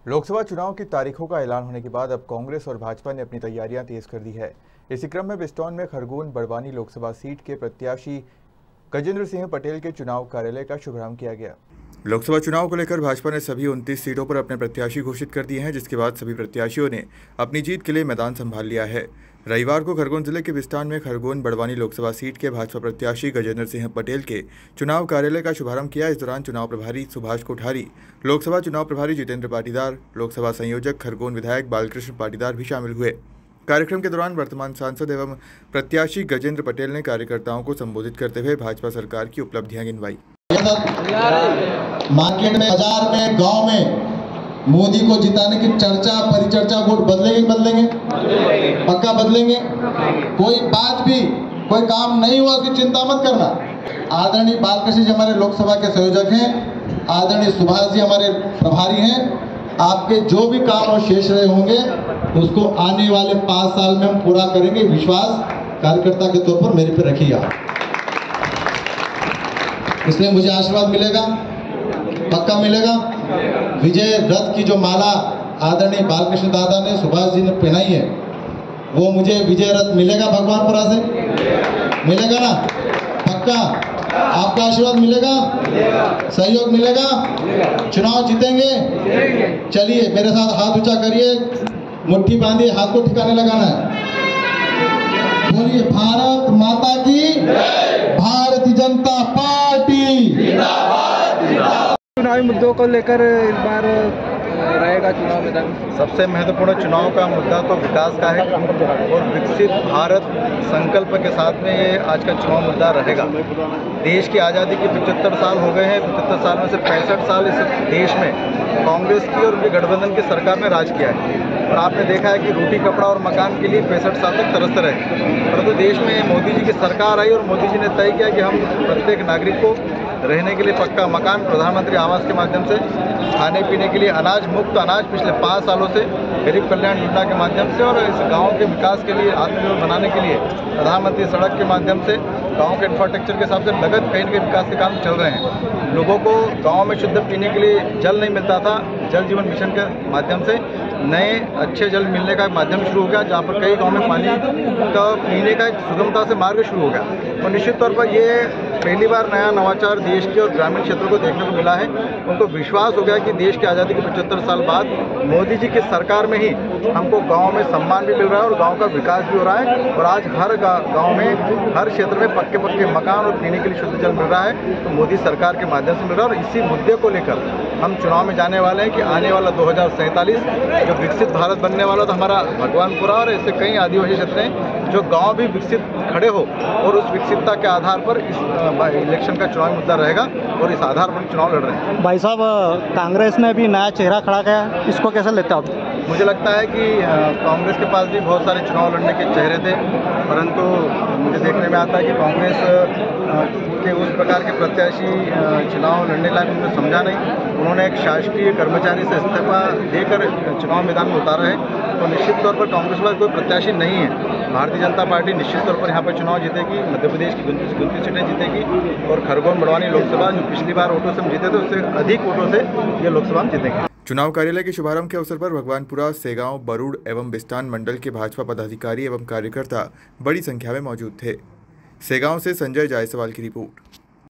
लोकसभा चुनाव की तारीखों का ऐलान होने के बाद अब कांग्रेस और भाजपा ने अपनी तैयारियां तेज कर दी है। इसी क्रम में बिस्टॉन में खरगोन बड़वानी लोकसभा सीट के प्रत्याशी गजेंद्र सिंह पटेल के चुनाव कार्यालय का शुभारंभ किया गया। लोकसभा चुनाव को लेकर भाजपा ने सभी 29 सीटों पर अपने प्रत्याशी घोषित कर दिए हैं, जिसके बाद सभी प्रत्याशियों ने अपनी जीत के लिए मैदान संभाल लिया है। रविवार को खरगोन जिले के बिस्टान में खरगोन बड़वानी लोकसभा सीट के भाजपा प्रत्याशी गजेंद्र सिंह पटेल के चुनाव कार्यालय का शुभारंभ किया। इस दौरान चुनाव प्रभारी सुभाष कोठारी, लोकसभा चुनाव प्रभारी जितेंद्र पाटीदार, लोकसभा संयोजक खरगोन विधायक बालकृष्ण पाटीदार भी शामिल हुए। कार्यक्रम के दौरान वर्तमान सांसद एवं प्रत्याशी गजेंद्र पटेल ने कार्यकर्ताओं को संबोधित करते हुए भाजपा सरकार की उपलब्धियां गिनवाई। मार्केट में, बाजार में, गांव में मोदी को जिताने की चर्चा परिचर्चा वोट बदलेंगे पक्का बदलेंगे। कोई बात भी, कोई काम नहीं हुआ कि चिंता मत करना। आदरणीय बालकृष्ण जी हमारे लोकसभा के संयोजक हैं, आदरणीय सुभाष जी हमारे प्रभारी हैं। आपके जो भी काम और शेष रहे होंगे उसको आने वाले 5 साल में हम पूरा करेंगे। विश्वास कार्यकर्ता के तौर पर मेरे पे रखिए आप, इसलिए मुझे आशीर्वाद मिलेगा, पक्का मिलेगा। विजय रथ की जो माला आदरणीय बालकृष्ण दादा ने, सुभाष जी ने पहनाई है, वो मुझे विजय रथ मिलेगा भगवानपुरा से, मिलेगा ना? पक्का आपका आशीर्वाद मिलेगा, सहयोग मिलेगा, चुनाव जीतेंगे। चलिए मेरे साथ हाथ ऊंचा करिए, मुट्ठी बांधिए, हाथ को ठिकाने लगाना है। बोलिए भारत माता की, भारतीय जनता पार्टी। चुनावी मुद्दों को लेकर इस बार रहेगा चुनाव मैदान। सबसे महत्वपूर्ण चुनाव का मुद्दा तो विकास का है और विकसित भारत संकल्प के साथ में ये आज का चुनाव मुद्दा रहेगा। देश की आज़ादी के 75 साल हो गए हैं। 75 साल में से 65 साल इस देश में कांग्रेस की और उनके गठबंधन की सरकार ने राज किया है और आपने देखा है कि रोटी कपड़ा और मकान के लिए 65 साल तक तरसते रहे। परंतु देश में मोदी जी की सरकार आई और मोदी जी ने तय किया कि हम प्रत्येक नागरिक को रहने के लिए पक्का मकान, प्रधानमंत्री आवास के माध्यम से, खाने पीने के लिए अनाज मुक्त अनाज पिछले 5 सालों से, गरीब कल्याण योजना के माध्यम से और इस गांव के विकास के लिए, आत्मनिर्भर बनाने के लिए प्रधानमंत्री सड़क के माध्यम से, गांव के इंफ्रास्ट्रक्चर के हिसाब से नगद कहीं न कहीं विकास के काम चल रहे हैं। लोगों को गांव में शुद्ध पीने के लिए जल नहीं मिलता था, जल जीवन मिशन के माध्यम से नए अच्छे जल मिलने का माध्यम शुरू हो गया, जहाँ पर कई गांव में पानी का पीने का एक सुगमता से मार्ग शुरू हो गया। और निश्चित तौर पर ये पहली बार नया नवाचार देश के और ग्रामीण क्षेत्रों को देखने को मिला है। उनको विश्वास हो गया कि देश की आज़ादी के 75 साल बाद मोदी जी की सरकार में ही हमको गांव में सम्मान भी मिल रहा है और गांव का विकास भी हो रहा है। और आज हर गांव में, हर क्षेत्र में पक्के मकान और पीने के लिए शुद्ध जल मिल रहा है, तो मोदी सरकार के माध्यम से मिल रहा है। और इसी मुद्दे को लेकर हम चुनाव में जाने वाले हैं कि आने वाला 2047 जो विकसित भारत बनने वाला, तो हमारा भगवानपुरा और ऐसे कई आदिवासी क्षेत्र हैं जो गांव भी विकसित खड़े हो और उस विकसितता के आधार पर इस इलेक्शन का चुनावी मुद्दा रहेगा और इस आधार पर चुनाव लड़ रहे हैं। भाई साहब, कांग्रेस ने भी नया चेहरा खड़ा किया, इसको कैसे लेते हो आप? मुझे लगता है कि कांग्रेस के पास भी बहुत सारे चुनाव लड़ने के चेहरे थे, परंतु मुझे देखने में आता है कि कांग्रेस के उस प्रकार के प्रत्याशी चुनाव लड़ने लायक उन्होंने समझा नहीं। उन्होंने एक शासकीय कर्मचारी से इस्तीफा देकर चुनाव मैदान में उतारा है, तो निश्चित तौर पर कांग्रेस के पास कोई प्रत्याशी नहीं है। भारतीय जनता पार्टी निश्चित तौर पर यहाँ पर चुनाव जीतेगी, मध्य प्रदेश की 29 सीटें जीतेगी और खरगोन बड़वानी लोकसभा जो पिछली बार वोटों से हम जीते थे उससे अधिक वोटों से ये लोकसभा हम जीतेंगे। चुनाव कार्यालय के शुभारंभ के अवसर पर भगवानपुरा, सेगांव, बरूड़ एवं बिस्टान मंडल के भाजपा पदाधिकारी एवं कार्यकर्ता बड़ी संख्या में मौजूद थे। सेगांव से संजय जायसवाल की रिपोर्ट।